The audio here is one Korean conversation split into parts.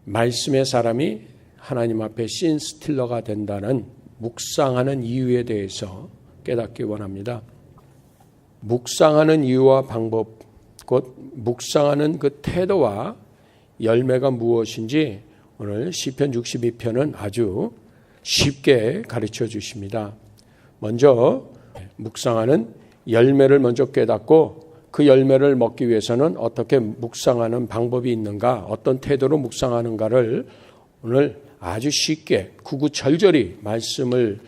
말씀의 사람이 하나님 앞에 씬스틸러가 된다는 묵상하는 이유에 대해서 깨닫기 원합니다. 묵상하는 이유와 방법, 곧 묵상하는 그 태도와 열매가 무엇인지 오늘 시편 62편은 아주 쉽게 가르쳐 주십니다. 먼저 묵상하는 열매를 먼저 깨닫고 그 열매를 먹기 위해서는 어떻게 묵상하는 방법이 있는가, 어떤 태도로 묵상하는가를 오늘 아주 쉽게 구구절절히 말씀을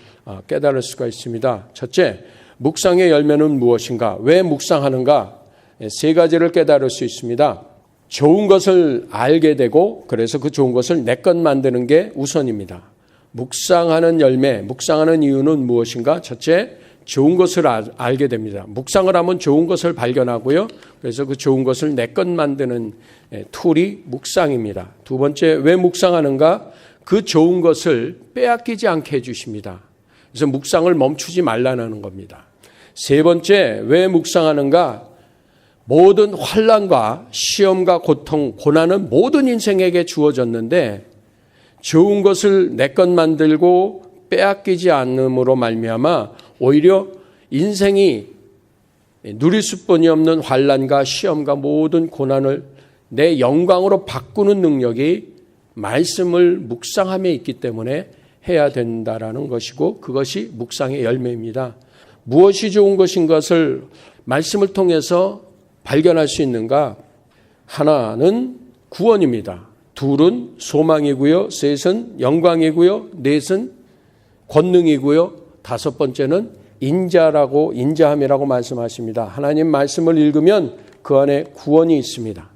깨달을 수가 있습니다. 첫째, 묵상의 열매는 무엇인가? 왜 묵상하는가? 세 가지를 깨달을 수 있습니다. 좋은 것을 알게 되고 그래서 그 좋은 것을 내 것 만드는 게 우선입니다. 묵상하는 열매, 묵상하는 이유는 무엇인가? 첫째, 좋은 것을 알게 됩니다. 묵상을 하면 좋은 것을 발견하고요. 그래서 그 좋은 것을 내 것 만드는 툴이 묵상입니다. 두 번째, 왜 묵상하는가? 그 좋은 것을 빼앗기지 않게 해주십니다. 그래서 묵상을 멈추지 말라는 겁니다. 세 번째, 왜 묵상하는가? 모든 환난과 시험과 고통, 고난은 모든 인생에게 주어졌는데 좋은 것을 내 것 만들고 빼앗기지 않음으로 말미암아 오히려 인생이 누릴 수뿐이 없는 환난과 시험과 모든 고난을 내 영광으로 바꾸는 능력이 말씀을 묵상함에 있기 때문에 해야 된다라는 것이고 그것이 묵상의 열매입니다. 무엇이 좋은 것인 것을 말씀을 통해서 발견할 수 있는가? 하나는 구원입니다. 둘은 소망이고요. 셋은 영광이고요. 넷은 권능이고요. 다섯 번째는 인자함이라고 말씀하십니다. 하나님 말씀을 읽으면 그 안에 구원이 있습니다.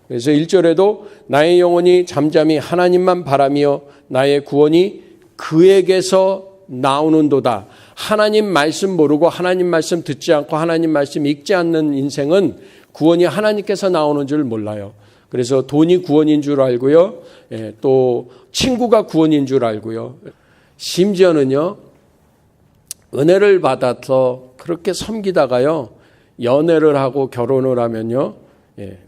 그래서 1절에도 나의 영혼이 잠잠히 하나님만 바라며 나의 구원이 그에게서 나오는도다. 하나님 말씀 모르고 하나님 말씀 듣지 않고 하나님 말씀 읽지 않는 인생은 구원이 하나님께서 나오는 줄 몰라요. 그래서 돈이 구원인 줄 알고요. 또 친구가 구원인 줄 알고요. 심지어는요. 은혜를 받아서 그렇게 섬기다가요. 연애를 하고 결혼을 하면요.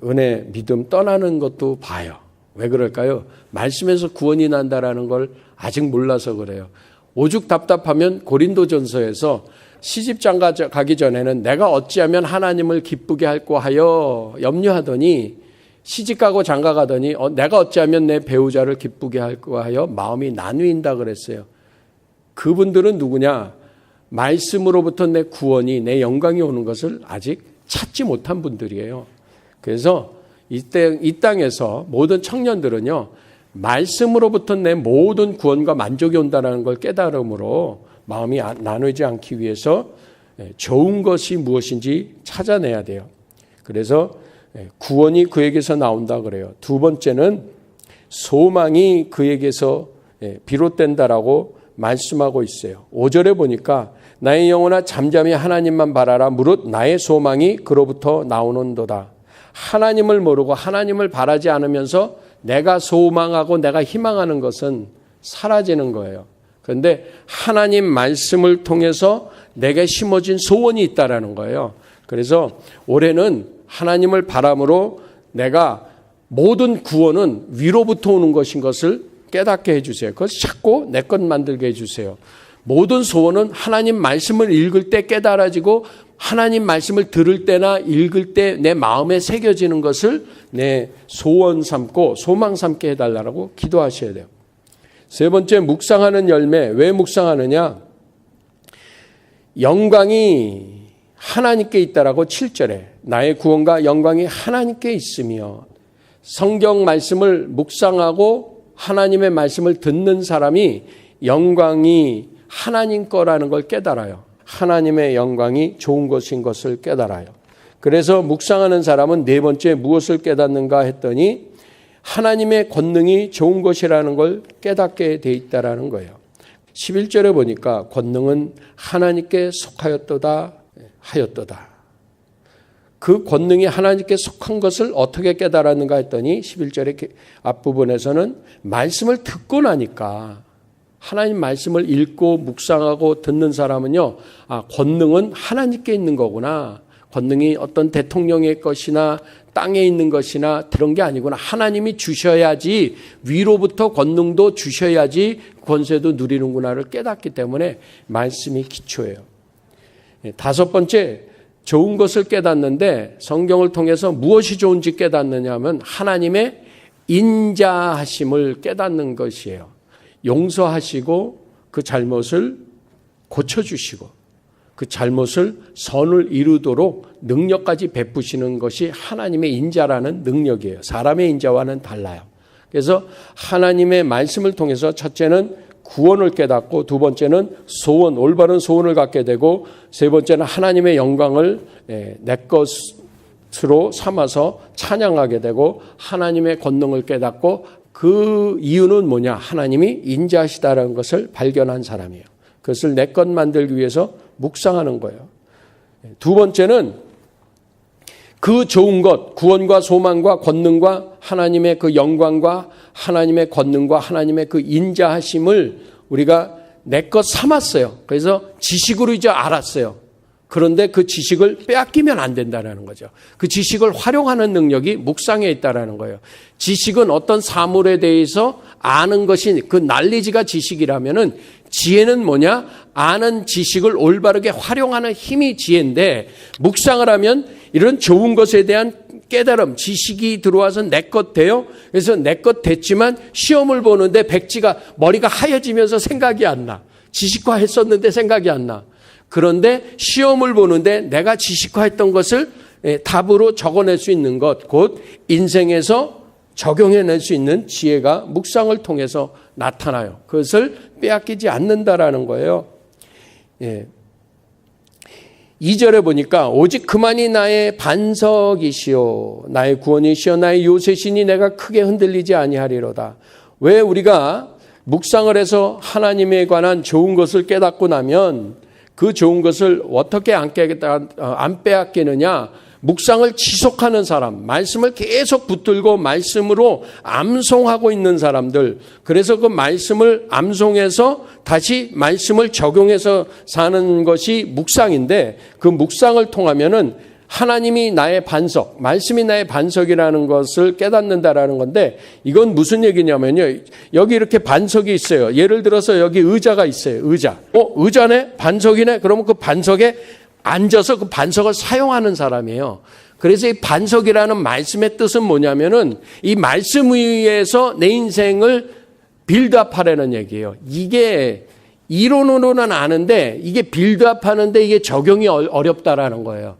은혜, 믿음 떠나는 것도 봐요. 왜 그럴까요? 말씀에서 구원이 난다라는 걸 아직 몰라서 그래요. 오죽 답답하면 고린도전서에서 시집장가 가기 전에는 내가 어찌하면 하나님을 기쁘게 할까 하여 염려하더니 시집가고 장가가더니 내가 어찌하면 내 배우자를 기쁘게 할까 하여 마음이 나누인다 그랬어요. 그분들은 누구냐? 말씀으로부터 내 구원이, 내 영광이 오는 것을 아직 찾지 못한 분들이에요. 그래서 이 땅에서 모든 청년들은요. 말씀으로부터 내 모든 구원과 만족이 온다는 걸 깨달음으로 마음이 나누지 않기 위해서 좋은 것이 무엇인지 찾아내야 돼요. 그래서 구원이 그에게서 나온다 그래요. 두 번째는 소망이 그에게서 비롯된다라고 말씀하고 있어요. 5절에 보니까 나의 영혼아 잠잠히 하나님만 바라라. 무릇 나의 소망이 그로부터 나오는도다. 하나님을 모르고 하나님을 바라지 않으면서 내가 소망하고 내가 희망하는 것은 사라지는 거예요. 그런데 하나님 말씀을 통해서 내게 심어진 소원이 있다라는 거예요. 그래서 올해는 하나님을 바람으로 내가 모든 구원은 위로부터 오는 것인 것을 깨닫게 해주세요. 그것을 찾고 내 것 만들게 해주세요. 모든 소원은 하나님 말씀을 읽을 때 깨달아지고 하나님 말씀을 들을 때나 읽을 때 내 마음에 새겨지는 것을 내 소원 삼고 소망 삼게 해달라고 기도하셔야 돼요. 세 번째, 묵상하는 열매. 왜 묵상하느냐? 영광이 하나님께 있다라고 7절에 나의 구원과 영광이 하나님께 있으며 성경 말씀을 묵상하고 하나님의 말씀을 듣는 사람이 영광이 하나님 거라는 걸 깨달아요. 하나님의 영광이 좋은 것인 것을 깨달아요. 그래서 묵상하는 사람은 네 번째 무엇을 깨닫는가 했더니 하나님의 권능이 좋은 것이라는 걸 깨닫게 돼 있다라는 거예요. 11절에 보니까 권능은 하나님께 속하였도다 하였도다. 그 권능이 하나님께 속한 것을 어떻게 깨달았는가 했더니 11절의 앞부분에서는 말씀을 듣고 나니까 하나님 말씀을 읽고 묵상하고 듣는 사람은요. 권능은 하나님께 있는 거구나. 권능이 어떤 대통령의 것이나 땅에 있는 것이나 그런 게 아니구나. 하나님이 주셔야지, 위로부터 권능도 주셔야지 권세도 누리는구나를 깨닫기 때문에 말씀이 기초예요. 다섯 번째, 좋은 것을 깨닫는데 성경을 통해서 무엇이 좋은지 깨닫느냐 하면 하나님의 인자하심을 깨닫는 것이에요. 용서하시고 그 잘못을 고쳐주시고 그 잘못을 선을 이루도록 능력까지 베푸시는 것이 하나님의 인자라는 능력이에요. 사람의 인자와는 달라요. 그래서 하나님의 말씀을 통해서 첫째는 구원을 깨닫고, 두 번째는 소원, 올바른 소원을 갖게 되고, 세 번째는 하나님의 영광을 내 것으로 삼아서 찬양하게 되고, 하나님의 권능을 깨닫고, 그 이유는 뭐냐? 하나님이 인자하시다라는 것을 발견한 사람이에요. 그것을 내 것 만들기 위해서 묵상하는 거예요. 두 번째는 그 좋은 것, 구원과 소망과 권능과 하나님의 그 영광과 하나님의 권능과 하나님의 그 인자하심을 우리가 내 것 삼았어요. 그래서 지식으로 이제 알았어요. 그런데 그 지식을 빼앗기면 안 된다는 거죠. 그 지식을 활용하는 능력이 묵상에 있다는 거예요. 지식은 어떤 사물에 대해서 아는 것이, 그 날리지가 지식이라면은 지혜는 뭐냐? 아는 지식을 올바르게 활용하는 힘이 지혜인데, 묵상을 하면 이런 좋은 것에 대한 깨달음, 지식이 들어와서 내 것 돼요. 그래서 내 것 됐지만 시험을 보는데 백지가 머리가 하얘지면서 생각이 안 나. 지식화했었는데 생각이 안 나. 그런데 시험을 보는데 내가 지식화했던 것을 답으로 적어낼 수 있는 것, 곧 인생에서 적용해낼 수 있는 지혜가 묵상을 통해서 나타나요. 그것을 빼앗기지 않는다라는 거예요. 2절에 보니까 오직 그만이 나의 반석이시오, 나의 구원이시오, 나의 요새시니 내가 크게 흔들리지 아니하리로다. 왜 우리가 묵상을 해서 하나님에 관한 좋은 것을 깨닫고 나면 그 좋은 것을 어떻게 안 빼앗기느냐? 묵상을 지속하는 사람, 말씀을 계속 붙들고 말씀으로 암송하고 있는 사람들, 그래서 그 말씀을 암송해서 다시 말씀을 적용해서 사는 것이 묵상인데, 그 묵상을 통하면은 하나님이 나의 반석, 말씀이 나의 반석이라는 것을 깨닫는다라는 건데, 이건 무슨 얘기냐면요, 여기 이렇게 반석이 있어요. 예를 들어서 여기 의자가 있어요. 의자. 의자네? 반석이네? 그러면 그 반석에 앉아서 그 반석을 사용하는 사람이에요. 그래서 이 반석이라는 말씀의 뜻은 뭐냐면은 이 말씀 위에서 내 인생을 빌드업하라는 얘기예요. 이게 이론으로는 아는데 이게 빌드업하는데 이게 적용이 어렵다라는 거예요.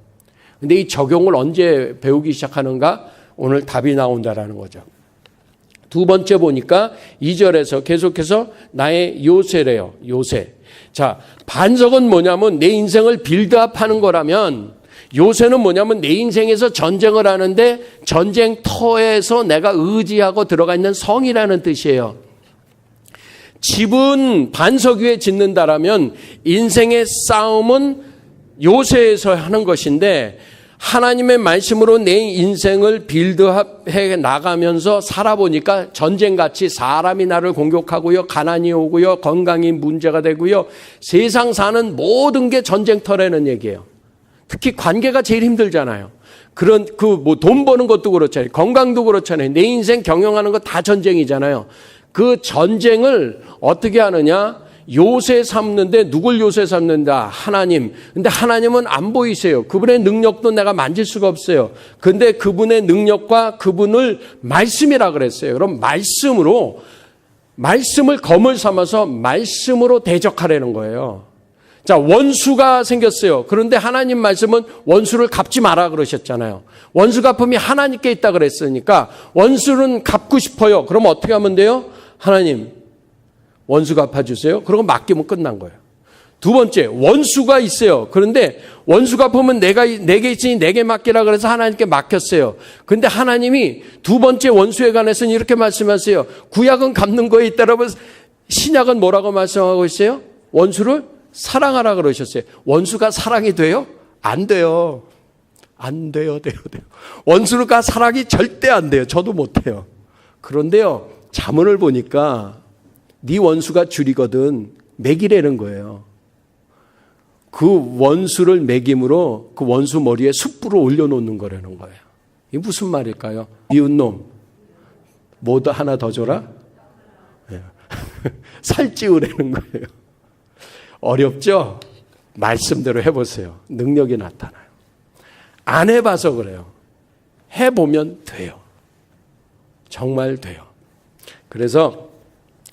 근데 이 적용을 언제 배우기 시작하는가? 오늘 답이 나온다라는 거죠. 두 번째 보니까 2절에서 계속해서 나의 요새래요. 요새. 자, 반석은 뭐냐면 내 인생을 빌드업하는 거라면, 요새는 뭐냐면 내 인생에서 전쟁을 하는데 전쟁터에서 내가 의지하고 들어가 있는 성이라는 뜻이에요. 집은 반석 위에 짓는다라면 인생의 싸움은 요새에서 하는 것인데, 하나님의 말씀으로 내 인생을 빌드업해 나가면서 살아보니까 전쟁같이 사람이 나를 공격하고요, 가난이 오고요, 건강이 문제가 되고요, 세상 사는 모든 게 전쟁터라는 얘기예요. 특히 관계가 제일 힘들잖아요. 돈 버는 것도 그렇잖아요. 건강도 그렇잖아요. 내 인생 경영하는 거 다 전쟁이잖아요. 그 전쟁을 어떻게 하느냐? 요새 삼는데, 누굴 요새 삼는다? 하나님. 근데 하나님은 안 보이세요. 그분의 능력도 내가 만질 수가 없어요. 근데 그분의 능력과 그분을 말씀이라 그랬어요. 그럼 말씀을 검을 삼아서 말씀으로 대적하라는 거예요. 자, 원수가 생겼어요. 그런데 하나님 말씀은 원수를 갚지 마라 그러셨잖아요. 원수 갚음이 하나님께 있다 그랬으니까 원수는 갚고 싶어요. 그럼 어떻게 하면 돼요? 하나님, 원수 갚아주세요. 그러고 맡기면 끝난 거예요. 두 번째, 원수가 있어요. 그런데 원수 갚으면 내게 있으니 내게 맡기라 그래서 하나님께 맡겼어요. 그런데 하나님이 두 번째 원수에 관해서는 이렇게 말씀하세요. 구약은 갚는 거에 잇따르면 신약은 뭐라고 말씀하고 있어요? 원수를 사랑하라 그러셨어요. 원수가 사랑이 돼요? 안 돼요. 안 돼요. 원수가 사랑이 절대 안 돼요. 저도 못해요. 그런데요, 잠언을 보니까 네 원수가 줄이거든 먹이라는 거예요. 그 원수를 매김으로 그 원수 머리에 숯불을 올려놓는 거라는 거예요. 이게 무슨 말일까요? 미운 놈, 뭐 하나 더 줘라? 살찌우라는 거예요. 어렵죠? 말씀대로 해보세요. 능력이 나타나요. 안 해봐서 그래요. 해보면 돼요. 정말 돼요. 그래서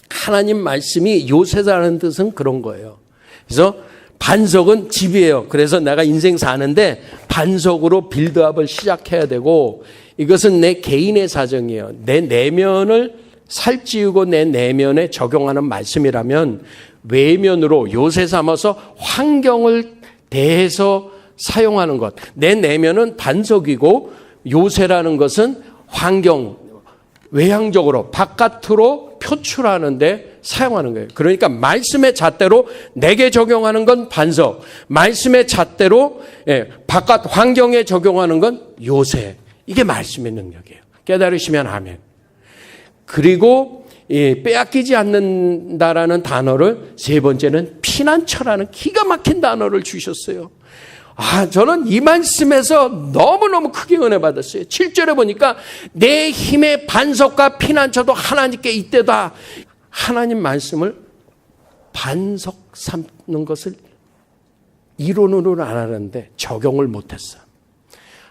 하나님 말씀이 요새라는 뜻은 그런 거예요. 그래서 반석은 집이에요. 그래서 내가 인생 사는데 반석으로 빌드업을 시작해야 되고, 이것은 내 개인의 사정이에요. 내 내면을 살찌우고 내 내면에 적용하는 말씀이라면 외면으로 요새 삼아서 환경을 대해서 사용하는 것. 내 내면은 반석이고 요새라는 것은 환경, 외향적으로 바깥으로 표출하는데 사용하는 거예요. 그러니까 말씀의 잣대로 내게 적용하는 건 반석, 말씀의 잣대로 바깥 환경에 적용하는 건 요새. 이게 말씀의 능력이에요. 깨달으시면 아멘. 그리고 빼앗기지 않는다라는 단어를 세 번째는 피난처라는 기가 막힌 단어를 주셨어요. 저는 이 말씀에서 너무너무 크게 은혜 받았어요. 7절에 보니까 내 힘의 반석과 피난처도 하나님께 있대다. 하나님 말씀을 반석 삼는 것을 이론으로는 안 하는데 적용을 못했어.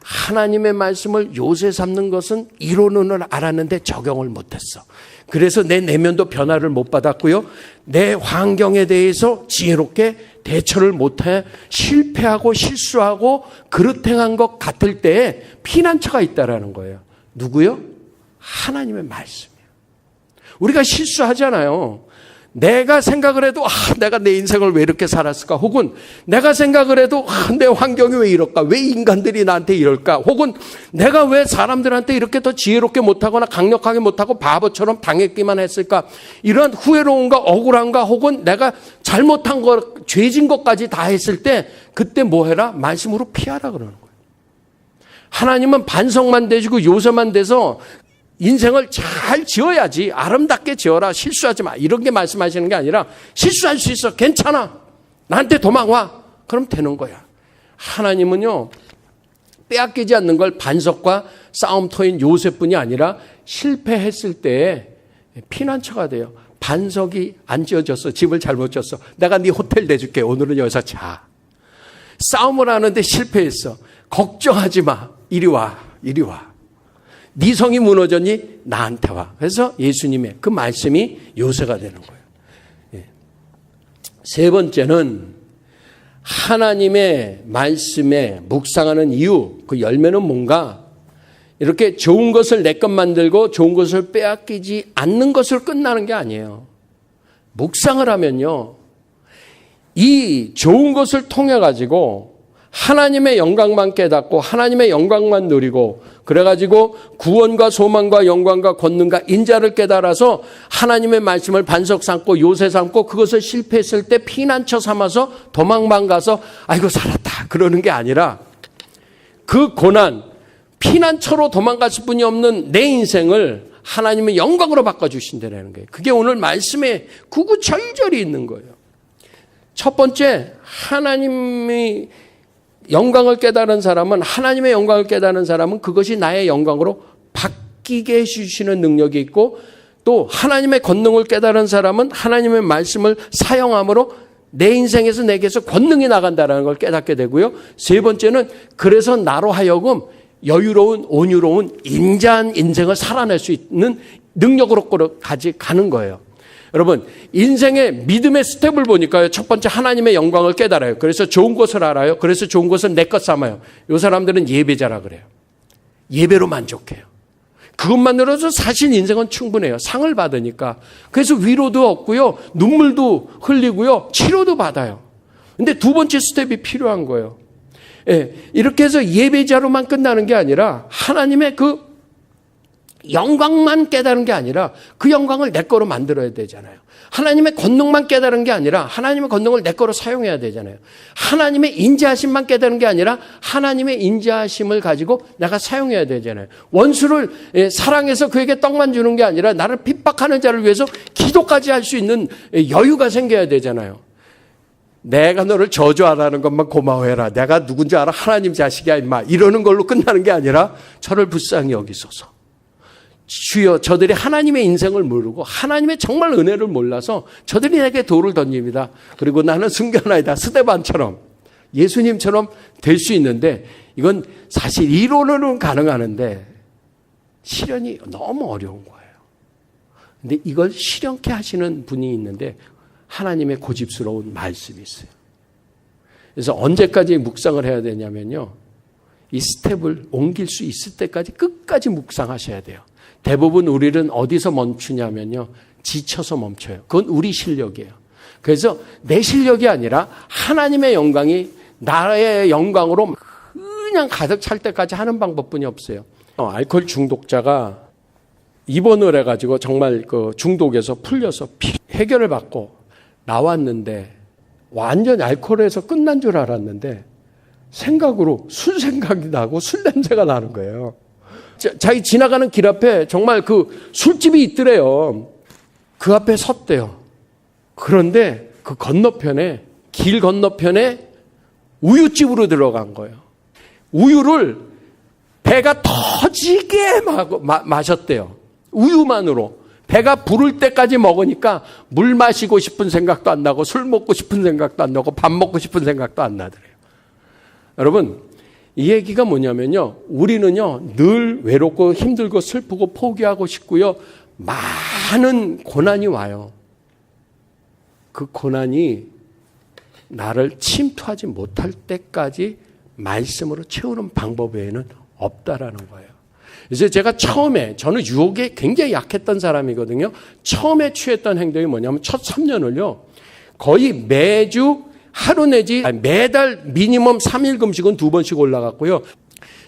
하나님의 말씀을 요새 삼는 것은 이론으로는 알았는데 적용을 못했어. 그래서 내 내면도 변화를 못 받았고요. 내 환경에 대해서 지혜롭게 대처를 못해 실패하고 실수하고 그릇행한 것 같을 때에 피난처가 있다라는 거예요. 누구요? 하나님의 말씀이에요. 우리가 실수하잖아요. 내가 생각을 해도 내가 내 인생을 왜 이렇게 살았을까? 혹은 내가 생각을 해도 내 환경이 왜 이럴까? 왜 인간들이 나한테 이럴까? 혹은 내가 왜 사람들한테 이렇게 더 지혜롭게 못하거나 강력하게 못하고 바보처럼 당했기만 했을까? 이런 후회로움과 억울함과 혹은 내가 잘못한 것, 죄진 것까지 다 했을 때 그때 뭐 해라? 말씀으로 피하라 그러는 거예요. 하나님은 반석만 되시고 요새만 돼서 인생을 잘 지어야지, 아름답게 지어라, 실수하지 마, 이런 게 말씀하시는 게 아니라 실수할 수 있어, 괜찮아, 나한테 도망와, 그럼 되는 거야. 하나님은요 빼앗기지 않는 걸 반석과 싸움터인 요새뿐이 아니라 실패했을 때에 피난처가 돼요. 반석이 안 지어졌어, 집을 잘못 졌어, 내가 네 호텔 내줄게, 오늘은 여기서 자. 싸움을 하는데 실패했어, 걱정하지 마, 이리 와, 이리 와. 네 성이 무너졌니? 나한테 와. 그래서 예수님의 그 말씀이 요새가 되는 거예요. 세 번째는 하나님의 말씀에 묵상하는 이유, 그 열매는 뭔가? 이렇게 좋은 것을 내 것 만들고 좋은 것을 빼앗기지 않는 것으로 끝나는 게 아니에요. 묵상을 하면요, 이 좋은 것을 통해 가지고 하나님의 영광만 깨닫고 하나님의 영광만 누리고, 그래가지고 구원과 소망과 영광과 권능과 인자를 깨달아서 하나님의 말씀을 반석 삼고 요새 삼고, 그것을 실패했을 때 피난처 삼아서 도망만 가서 아이고 살았다 그러는 게 아니라, 그 고난, 피난처로 도망갔을 뿐이 없는 내 인생을 하나님의 영광으로 바꿔주신다는 거예요. 그게 오늘 말씀에 구구절절히 있는 거예요. 첫 번째, 하나님이 영광을 깨달은 사람은, 하나님의 영광을 깨달은 사람은 그것이 나의 영광으로 바뀌게 해주시는 능력이 있고, 또 하나님의 권능을 깨달은 사람은 하나님의 말씀을 사용함으로 내 인생에서 내게서 권능이 나간다는 걸 깨닫게 되고요. 세 번째는 그래서 나로 하여금 여유로운, 온유로운, 인자한 인생을 살아낼 수 있는 능력으로 가는 거예요. 여러분, 인생의 믿음의 스텝을 보니까요, 첫 번째 하나님의 영광을 깨달아요. 그래서 좋은 것을 알아요. 그래서 좋은 것을 내 것 삼아요. 이 사람들은 예배자라 그래요. 예배로 만족해요. 그것만으로도 사실 인생은 충분해요. 상을 받으니까. 그래서 위로도 얻고요, 눈물도 흘리고요, 치료도 받아요. 근데 두 번째 스텝이 필요한 거예요. 이렇게 해서 예배자로만 끝나는 게 아니라 하나님의 그 영광만 깨달은 게 아니라 그 영광을 내 거로 만들어야 되잖아요. 하나님의 권능만 깨달은 게 아니라 하나님의 권능을 내 거로 사용해야 되잖아요. 하나님의 인자하심만 깨달은 게 아니라 하나님의 인자하심을 가지고 내가 사용해야 되잖아요. 원수를 사랑해서 그에게 떡만 주는 게 아니라 나를 핍박하는 자를 위해서 기도까지 할 수 있는 여유가 생겨야 되잖아요. 내가 너를 저주하라는 것만 고마워해라. 내가 누군지 알아? 하나님 자식이야 임마. 이러는 걸로 끝나는 게 아니라 저를 불쌍히 여기소서. 주여, 저들이 하나님의 인생을 모르고 하나님의 정말 은혜를 몰라서 저들이 내게 돌을 던집니다. 그리고 나는 숨겨나이다. 스데반처럼 예수님처럼 될 수 있는데 이건 사실 이론으로는 가능하는데 실현이 너무 어려운 거예요. 근데 이걸 실현케 하시는 분이 있는데 하나님의 고집스러운 말씀이 있어요. 그래서 언제까지 묵상을 해야 되냐면요. 이 스텝을 옮길 수 있을 때까지 끝까지 묵상하셔야 돼요. 대부분 우리는 어디서 멈추냐면요. 지쳐서 멈춰요. 그건 우리 실력이에요. 그래서 내 실력이 아니라 하나님의 영광이 나의 영광으로 그냥 가득 찰 때까지 하는 방법뿐이 없어요. 알코올 중독자가 입원을 해가지고 정말 그 중독에서 풀려서 해결을 받고 나왔는데 완전 알코올에서 끝난 줄 알았는데 생각으로 술 생각이 나고 술 냄새가 나는 거예요. 자기 지나가는 길 앞에 정말 그 술집이 있더래요. 그 앞에 섰대요. 그런데 그 건너편에, 길 건너편에 우유집으로 들어간 거예요. 우유를 배가 터지게 마셨대요. 우유만으로. 배가 부를 때까지 먹으니까 물 마시고 싶은 생각도 안 나고 술 먹고 싶은 생각도 안 나고 밥 먹고 싶은 생각도 안 나더래요. 여러분, 이 얘기가 뭐냐면요. 우리는요, 늘 외롭고 힘들고 슬프고 포기하고 싶고요. 많은 고난이 와요. 그 고난이 나를 침투하지 못할 때까지 말씀으로 채우는 방법 외에는 없다라는 거예요. 그래서 제가 처음에, 저는 유혹에 굉장히 약했던 사람이거든요. 처음에 취했던 행동이 뭐냐면 첫 3년을요. 거의 매주 하루 내지 매달 미니멈 3일 금식은 2번씩 올라갔고요.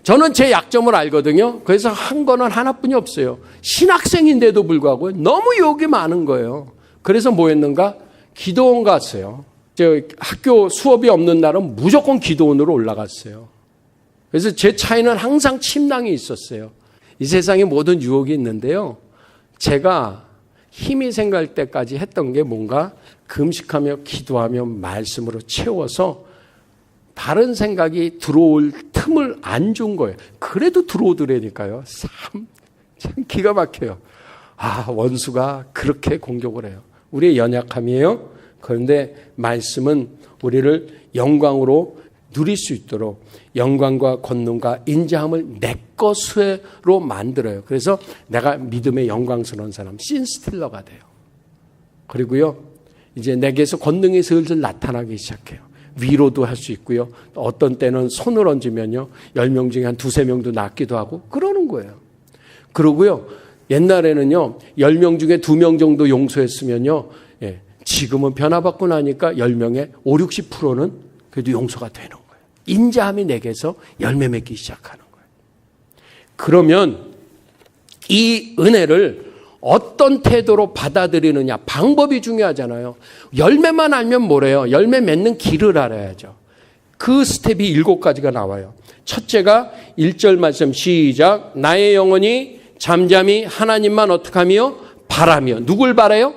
저는 제 약점을 알거든요. 그래서 한 거는 하나뿐이 없어요. 신학생인데도 불구하고 너무 유혹이 많은 거예요. 그래서 뭐 했는가? 기도원 갔어요. 저 학교 수업이 없는 날은 무조건 기도원으로 올라갔어요. 그래서 제 차에는 항상 침낭이 있었어요. 이 세상에 모든 유혹이 있는데요. 제가 힘이 생길 때까지 했던 게 뭔가 금식하며 기도하며 말씀으로 채워서 다른 생각이 들어올 틈을 안 준 거예요. 그래도 들어오더라니까요. 참 기가 막혀요. 아, 원수가 그렇게 공격을 해요. 우리의 연약함이에요. 그런데 말씀은 우리를 영광으로 누릴 수 있도록 영광과 권능과 인자함을 내 것으로 만들어요. 그래서 내가 믿음의 영광스러운 사람, 신스틸러가 돼요. 그리고요, 이제 내게서 권능이 슬슬 나타나기 시작해요. 위로도 할 수 있고요. 어떤 때는 손을 얹으면요, 10명 중에 한 2-3명도 낫기도 하고 그러는 거예요. 그러고요, 옛날에는요, 10명 중에 2명 정도 용서했으면요, 예, 지금은 변화받고 나니까 10명의 50-60%는 그래도 용서가 되는 거예요. 인자함이 내게서 열매 맺기 시작하는 거예요. 그러면 이 은혜를 어떤 태도로 받아들이느냐, 방법이 중요하잖아요. 열매만 알면 뭐래요? 열매 맺는 길을 알아야죠. 그 스텝이 7가지가 나와요. 첫째가 1절 말씀 시작. 나의 영혼이 잠잠히 하나님만 어떻게 하며? 바라며. 누굴 바라요?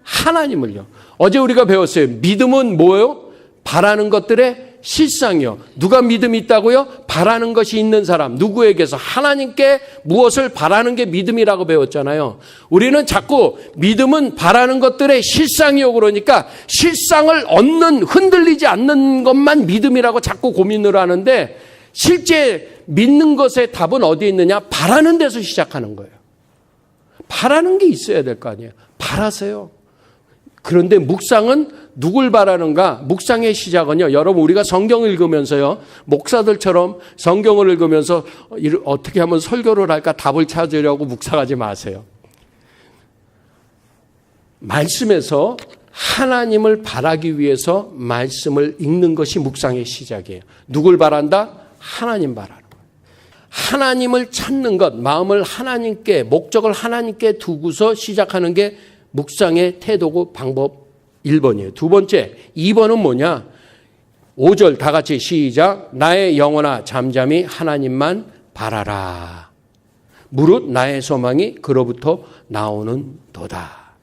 하나님을요. 어제 우리가 배웠어요. 믿음은 뭐예요? 바라는 것들의 실상이요. 누가 믿음이 있다고요? 바라는 것이 있는 사람. 누구에게서? 하나님께 무엇을 바라는 게 믿음이라고 배웠잖아요. 우리는 자꾸 믿음은 바라는 것들의 실상이요. 그러니까 실상을 얻는, 흔들리지 않는 것만 믿음이라고 자꾸 고민을 하는데 실제 믿는 것의 답은 어디에 있느냐? 바라는 데서 시작하는 거예요. 바라는 게 있어야 될 거 아니에요. 바라세요. 그런데 묵상은 누굴 바라는가? 묵상의 시작은요. 여러분, 우리가 성경을 읽으면서요. 목사들처럼 성경을 읽으면서 어떻게 하면 설교를 할까 답을 찾으려고 묵상하지 마세요. 말씀에서 하나님을 바라기 위해서 말씀을 읽는 것이 묵상의 시작이에요. 누굴 바란다? 하나님 바라는 거예요. 하나님을 찾는 것, 마음을 하나님께, 목적을 하나님께 두고서 시작하는 게 묵상의 태도고 방법 1번이에요. 두 번째, 2번은 뭐냐? 5절 다 같이 시작. 나의 영혼아 잠잠히 하나님만 바라라. 무릇 나의 소망이 그로부터 나오는 도다.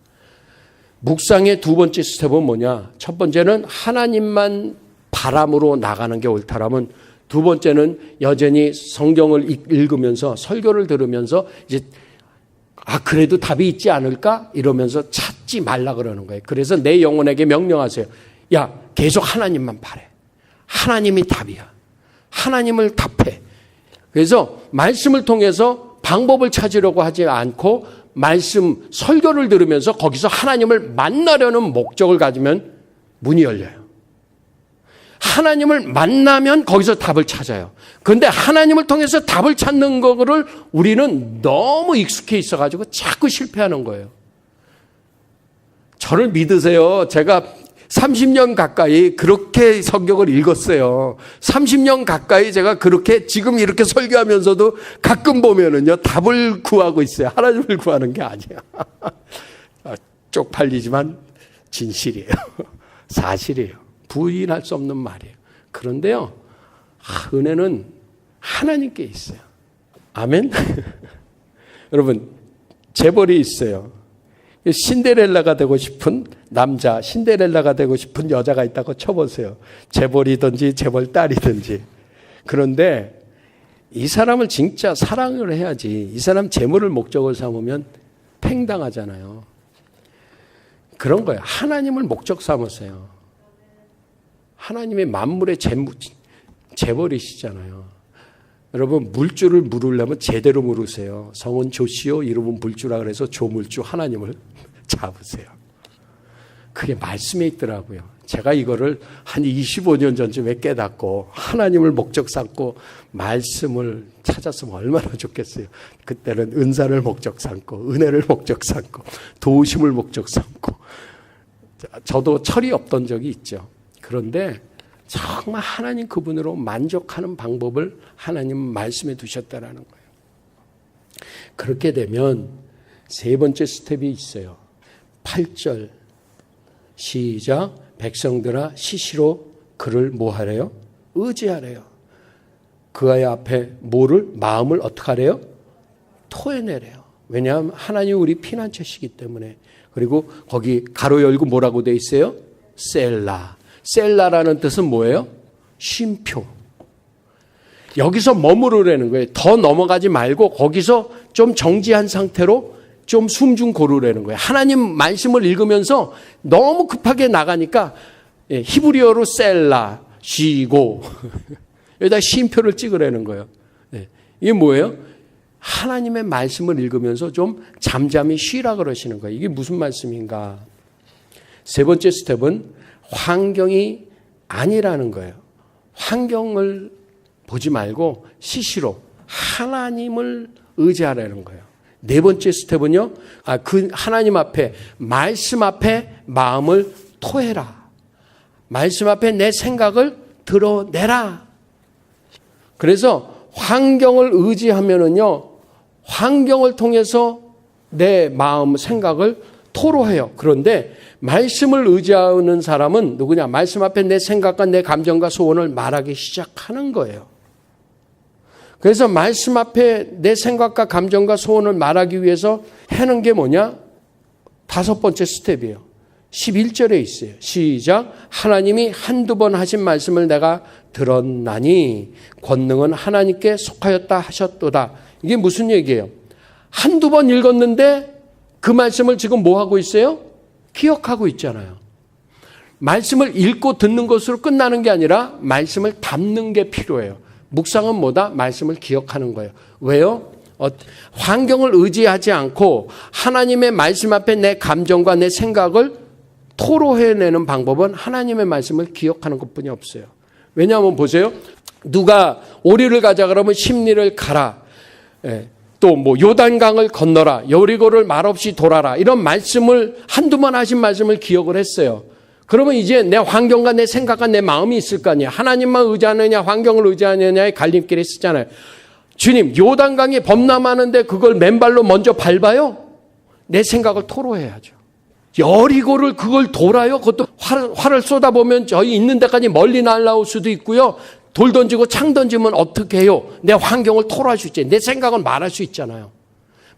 묵상의 두 번째 스텝은 뭐냐? 첫 번째는 하나님만 바람으로 나가는 게 옳다라면, 두 번째는 여전히 성경을 읽으면서 설교를 들으면서 이제 그래도 답이 있지 않을까? 이러면서 찾지 말라 그러는 거예요. 그래서 내 영혼에게 명령하세요. 야, 계속 하나님만 바래. 하나님이 답이야. 하나님을 답해. 그래서 말씀을 통해서 방법을 찾으려고 하지 않고 말씀, 설교를 들으면서 거기서 하나님을 만나려는 목적을 가지면 문이 열려요. 하나님을 만나면 거기서 답을 찾아요. 그런데 하나님을 통해서 답을 찾는 거를 우리는 너무 익숙해 있어가지고 자꾸 실패하는 거예요. 저를 믿으세요. 제가 30년 가까이 그렇게 성경을 읽었어요. 30년 가까이 제가 그렇게 지금 이렇게 설교하면서도 가끔 보면은요, 답을 구하고 있어요. 하나님을 구하는 게 아니야. 쪽팔리지만 진실이에요. 사실이에요. 부인할 수 없는 말이에요. 그런데요, 은혜는 하나님께 있어요. 아멘? 여러분, 재벌이 있어요. 신데렐라가 되고 싶은 남자, 신데렐라가 되고 싶은 여자가 있다고 쳐보세요. 재벌이든지 재벌 딸이든지. 그런데 이 사람을 진짜 사랑을 해야지. 이 사람 재물을 목적으로 삼으면 팽당하잖아요. 그런 거예요. 하나님을 목적 삼으세요. 하나님의 만물의 재벌이시잖아요. 여러분, 물주를 물으려면 제대로 물으세요. 성은 조시오, 이름은 물주라 그래서 조물주 하나님을 잡으세요. 그게 말씀에 있더라고요. 제가 이거를 한 25년 전쯤에 깨닫고 하나님을 목적 삼고 말씀을 찾았으면 얼마나 좋겠어요. 그때는 은사를 목적 삼고 은혜를 목적 삼고 도우심을 목적 삼고, 저도 철이 없던 적이 있죠. 그런데 정말 하나님 그분으로 만족하는 방법을 하나님 말씀에 두셨다라는 거예요. 그렇게 되면 세 번째 스텝이 있어요. 8절 시작. 백성들아 시시로 그를 뭐 하래요? 의지하래요. 그의 앞에 마음을 어떻게 하래요? 토해내래요. 왜냐하면 하나님 우리 피난처시기 때문에. 그리고 거기 가로 열고 뭐라고 돼 있어요? 셀라. 셀라라는 뜻은 뭐예요? 쉼표. 여기서 머무르라는 거예요. 더 넘어가지 말고 거기서 좀 정지한 상태로 좀 숨 좀 고르라는 거예요. 하나님 말씀을 읽으면서 너무 급하게 나가니까 히브리어로 셀라, 쉬고 여기다 쉼표를 찍으라는 거예요. 이게 뭐예요? 하나님의 말씀을 읽으면서 좀 잠잠히 쉬라 그러시는 거예요. 이게 무슨 말씀인가? 세 번째 스텝은 환경이 아니라는 거예요. 환경을 보지 말고 시시로 하나님을 의지하라는 거예요. 네 번째 스텝은요, 그 하나님 앞에, 말씀 앞에 마음을 토해라. 말씀 앞에 내 생각을 드러내라. 그래서 환경을 의지하면은요, 환경을 통해서 내 마음, 생각을 토로해요. 그런데 말씀을 의지하는 사람은 누구냐? 말씀 앞에 내 생각과 내 감정과 소원을 말하기 시작하는 거예요. 그래서 말씀 앞에 내 생각과 감정과 소원을 말하기 위해서 하는 게 뭐냐? 다섯 번째 스텝이에요. 11절에 있어요. 시작. 하나님이 한두 번 하신 말씀을 내가 들었나니 권능은 하나님께 속하였다 하셨도다. 이게 무슨 얘기예요? 한두 번 읽었는데 그 말씀을 지금 뭐 하고 있어요? 기억하고 있잖아요. 말씀을 읽고 듣는 것으로 끝나는 게 아니라 말씀을 담는 게 필요해요. 묵상은 뭐다? 말씀을 기억하는 거예요. 왜요? 환경을 의지하지 않고 하나님의 말씀 앞에 내 감정과 내 생각을 토로해내는 방법은 하나님의 말씀을 기억하는 것뿐이 없어요. 왜냐하면 보세요. 누가 오리를 가자 그러면 십리를 가라. 또 뭐 요단강을 건너라. 여리고를 말없이 돌아라. 이런 말씀을 한두 번 하신 말씀을 기억을 했어요. 그러면 이제 내 환경과 내 생각과 내 마음이 있을 거 아니에요. 하나님만 의지하느냐 환경을 의지하느냐의 갈림길에 쓰잖아요. 주님, 요단강이 범람하는데 그걸 맨발로 먼저 밟아요? 내 생각을 토로해야죠. 여리고를 그걸 돌아요? 그것도 활을 쏟아보면 저희 있는 데까지 멀리 날아올 수도 있고요. 돌 던지고 창 던지면 어떻게 해요? 내 환경을 토로할 수 있지. 내 생각을 말할 수 있잖아요.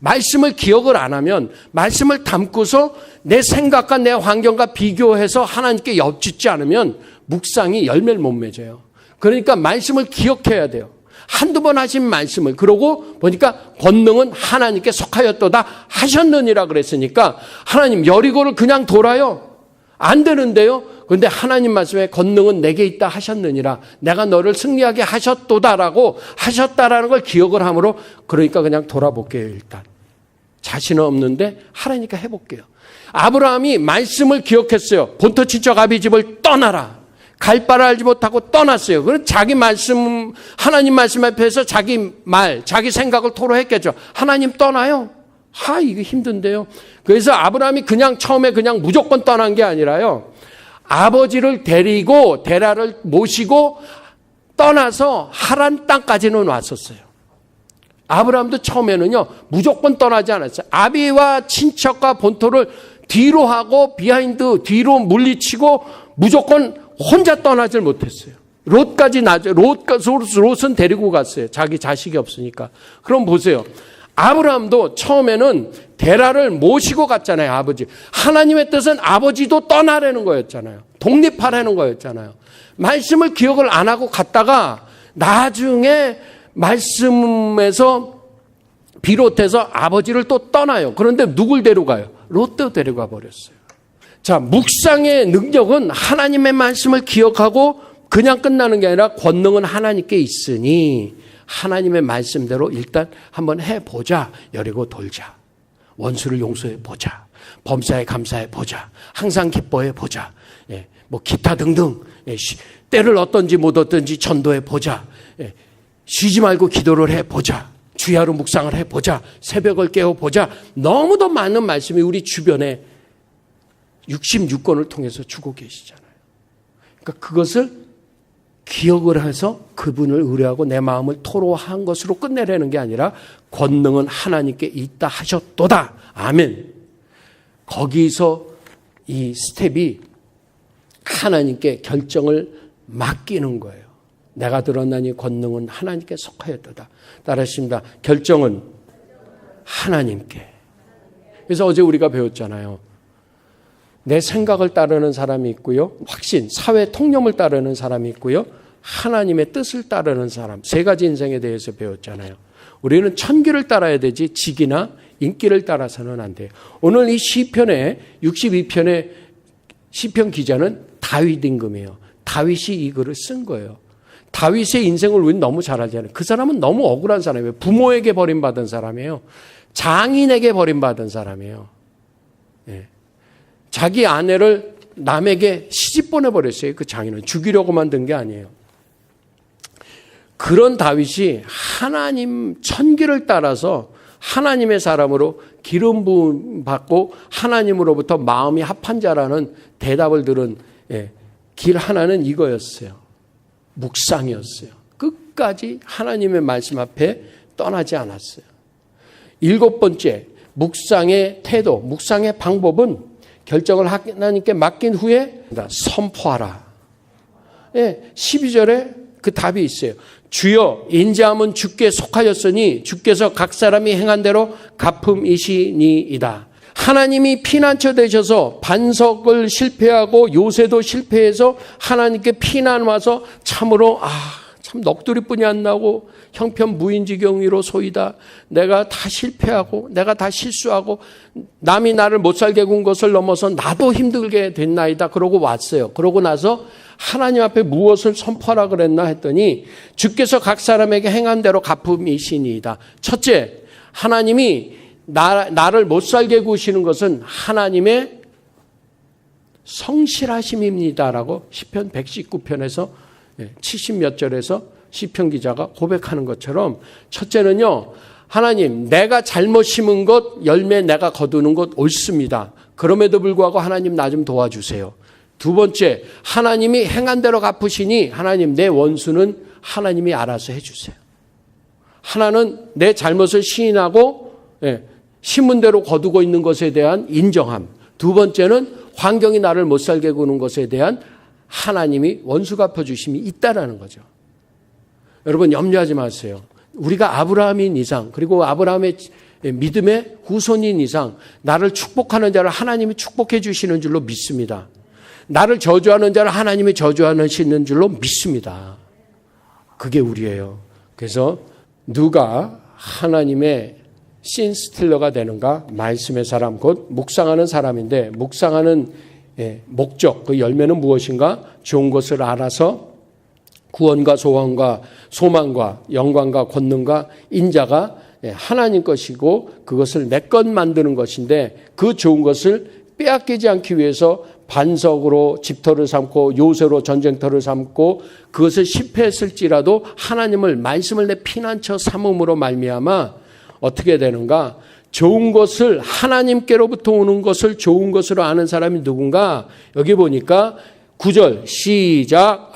말씀을 기억을 안 하면 말씀을 담고서 내 생각과 내 환경과 비교해서 하나님께 엿짓지 않으면 묵상이 열매를 못 맺어요. 그러니까 말씀을 기억해야 돼요. 한두 번 하신 말씀을. 그러고 보니까 권능은 하나님께 속하였도다 하셨느니라 그랬으니까 하나님 여리고를 그냥 돌아요. 안 되는데요. 그런데 하나님 말씀에 권능은 내게 있다 하셨느니라. 내가 너를 승리하게 하셨도다라고 하셨다라는 걸 기억을 함으로 그러니까 그냥 돌아볼게요. 일단. 자신은 없는데 하라니까 해볼게요. 아브라함이 말씀을 기억했어요. 본토 친척 아비 집을 떠나라. 갈 바를 알지 못하고 떠났어요. 그래서 자기 말씀, 하나님 말씀 앞에서 자기 말, 자기 생각을 토로했겠죠. 하나님 떠나요? 이거 힘든데요. 그래서 아브라함이 그냥 처음에 그냥 무조건 떠난 게 아니라요. 아버지를 데리고 데라를 모시고 떠나서 하란 땅까지는 왔었어요. 아브라함도 처음에는요. 무조건 떠나지 않았어요. 아비와 친척과 본토를 뒤로 하고 비하인드 뒤로 물리치고 무조건 혼자 떠나질 못했어요. 롯까지 롯은 데리고 갔어요. 자기 자식이 없으니까. 그럼 보세요. 아브라함도 처음에는 데라를 모시고 갔잖아요. 아버지. 하나님의 뜻은 아버지도 떠나라는 거였잖아요. 독립하라는 거였잖아요. 말씀을 기억을 안 하고 갔다가 나중에 말씀에서 비롯해서 아버지를 또 떠나요. 그런데 누굴 데려가요? 롯도 데려가 버렸어요. 자, 묵상의 능력은 하나님의 말씀을 기억하고 그냥 끝나는 게 아니라 권능은 하나님께 있으니 하나님의 말씀대로 일단 한번 해보자. 여리고 돌자. 원수를 용서해보자. 범사에 감사해보자. 항상 기뻐해보자. 뭐 기타 등등. 때를 얻든지 못 얻든지 전도해보자. 쉬지 말고 기도를 해보자. 주야로 묵상을 해보자. 새벽을 깨워보자. 너무도 많은 말씀이 우리 주변에 66권을 통해서 주고 계시잖아요. 그러니까 그것을 기억을 해서 그분을 의뢰하고 내 마음을 토로한 것으로 끝내려는 게 아니라 권능은 하나님께 있다 하셨도다. 아멘. 거기서 이 스텝이 하나님께 결정을 맡기는 거예요. 내가 드러나니 권능은 하나님께 속하였도다. 따라하십니다. 결정은 하나님께. 그래서 어제 우리가 배웠잖아요. 내 생각을 따르는 사람이 있고요. 확신, 사회 통념을 따르는 사람이 있고요. 하나님의 뜻을 따르는 사람. 세 가지 인생에 대해서 배웠잖아요. 우리는 천기를 따라야 되지 직이나 인기를 따라서는 안 돼요. 오늘 이 시편의 62편의 시편 기자는 다윗 임금이에요. 다윗이 이 글을 쓴 거예요. 다윗의 인생을 우리는 너무 잘 알잖아요. 그 사람은 너무 억울한 사람이에요. 부모에게 버림받은 사람이에요. 장인에게 버림받은 사람이에요. 네. 자기 아내를 남에게 시집 보내버렸어요. 그 장인은 죽이려고 만든 게 아니에요. 그런 다윗이 하나님 천기를 따라서 하나님의 사람으로 기름 부음 받고 하나님으로부터 마음이 합한 자라는 대답을 들은 길 하나는 이거였어요. 묵상이었어요. 끝까지 하나님의 말씀 앞에 떠나지 않았어요. 7번째, 묵상의 태도, 묵상의 방법은 결정을 하나님께 맡긴 후에 선포하라. 12절에 그 답이 있어요. 주여 인자함은 주께 속하였으니 주께서 각 사람이 행한 대로 갚음이시니이다. 하나님이 피난처 되셔서 반석을 실패하고 요새도 실패해서 하나님께 피난 와서 참으로 참 넋두리뿐이 안 나고 형편 무인지경위로 소이다. 내가 다 실패하고 내가 다 실수하고 남이 나를 못 살게 군 것을 넘어서 나도 힘들게 됐나이다. 그러고 왔어요. 그러고 나서 하나님 앞에 무엇을 선포하라 그랬나 했더니 주께서 각 사람에게 행한 대로 갚음이시니이다. 첫째, 하나님이 나를 못 살게 구시는 것은 하나님의 성실하심입니다라고 시편 119편에서 70몇 절에서 시편 기자가 고백하는 것처럼 첫째는요. 하나님 내가 잘못 심은 것 열매 내가 거두는 것 옳습니다. 그럼에도 불구하고 하나님 나 좀 도와주세요. 두 번째 하나님이 행한 대로 갚으시니 하나님 내 원수는 하나님이 알아서 해주세요. 하나는 내 잘못을 시인하고 심은 대로 거두고 있는 것에 대한 인정함. 두 번째는 환경이 나를 못 살게 구는 것에 대한 하나님이 원수 갚아주심이 있다라는 거죠. 여러분 염려하지 마세요. 우리가 아브라함인 이상 그리고 아브라함의 믿음의 후손인 이상 나를 축복하는 자를 하나님이 축복해 주시는 줄로 믿습니다. 나를 저주하는 자를 하나님이 저주하시는 줄로 믿습니다. 그게 우리예요. 그래서 누가 하나님의 신스틸러가 되는가? 말씀의 사람, 곧 묵상하는 사람인데, 묵상하는 목적, 그 열매는 무엇인가? 좋은 것을 알아서 구원과 소원과 소망과 영광과 권능과 인자가 하나님 것이고 그것을 내 것 만드는 것인데, 그 좋은 것을 빼앗기지 않기 위해서 반석으로 집터를 삼고 요새로 전쟁터를 삼고 그것을 실패했을지라도 하나님을 말씀을 내 피난처 삼음으로 말미암아 어떻게 되는가? 좋은 것을 하나님께로부터 오는 것을 좋은 것으로 아는 사람이 누군가? 여기 보니까 9절 시작.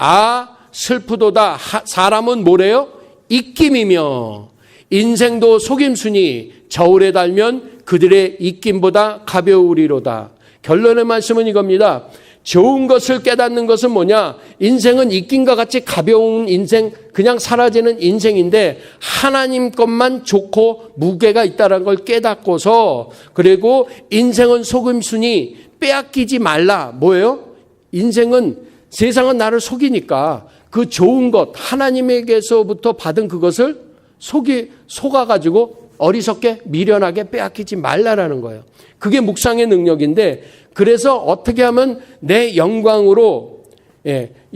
슬프도다. 사람은 뭐래요? 입김이며 인생도 속임수니 저울에 달면 그들의 입김보다 가벼우리로다. 결론의 말씀은 이겁니다. 좋은 것을 깨닫는 것은 뭐냐? 인생은 입김과 같이 가벼운 인생, 그냥 사라지는 인생인데 하나님 것만 좋고 무게가 있다는 걸 깨닫고서, 그리고 인생은 속임수니 빼앗기지 말라. 뭐예요? 인생은, 세상은 나를 속이니까 그 좋은 것, 하나님에게서부터 받은 그것을 속아가지고 어리석게 미련하게 빼앗기지 말라라는 거예요. 그게 묵상의 능력인데, 그래서 어떻게 하면 내 영광으로,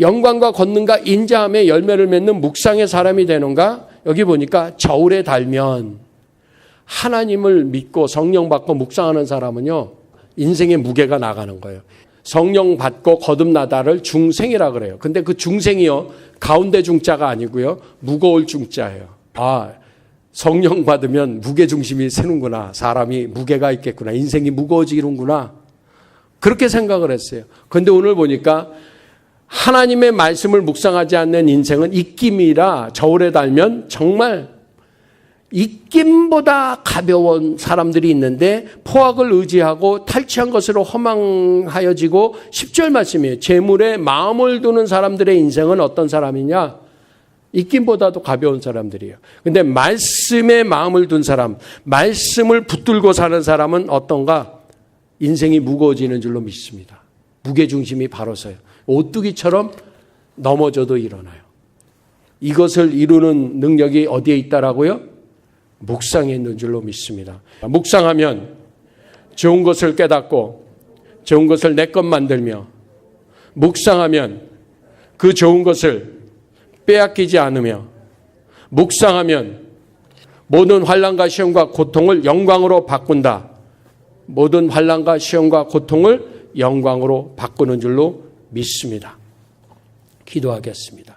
영광과 권능과 인자함의 열매를 맺는 묵상의 사람이 되는가? 여기 보니까 저울에 달면, 하나님을 믿고 성령 받고 묵상하는 사람은요, 인생의 무게가 나가는 거예요. 성령 받고 거듭나다를 중생이라 그래요. 근데 그 중생이요, 가운데 중자가 아니고요, 무거울 중자예요. 성령 받으면 무게중심이 세는구나. 사람이 무게가 있겠구나. 인생이 무거워지는구나. 그렇게 생각을 했어요. 그런데 오늘 보니까 하나님의 말씀을 묵상하지 않는 인생은 입김이라 저울에 달면 정말 입김보다 가벼운 사람들이 있는데 포악을 의지하고 탈취한 것으로 허망하여지고 10절 말씀이에요. 재물에 마음을 두는 사람들의 인생은 어떤 사람이냐? 입김보다도 가벼운 사람들이에요. 근데 말씀에 마음을 둔 사람, 말씀을 붙들고 사는 사람은 어떤가? 인생이 무거워지는 줄로 믿습니다. 무게중심이 바로 서요. 오뚜기처럼 넘어져도 일어나요. 이것을 이루는 능력이 어디에 있다라고요? 묵상에 있는 줄로 믿습니다. 묵상하면 좋은 것을 깨닫고 좋은 것을 내 것 만들며, 묵상하면 그 좋은 것을 빼앗기지 않으며, 묵상하면 모든 환난과 시험과 고통을 영광으로 바꾼다. 모든 환난과 시험과 고통을 영광으로 바꾸는 줄로 믿습니다. 기도하겠습니다.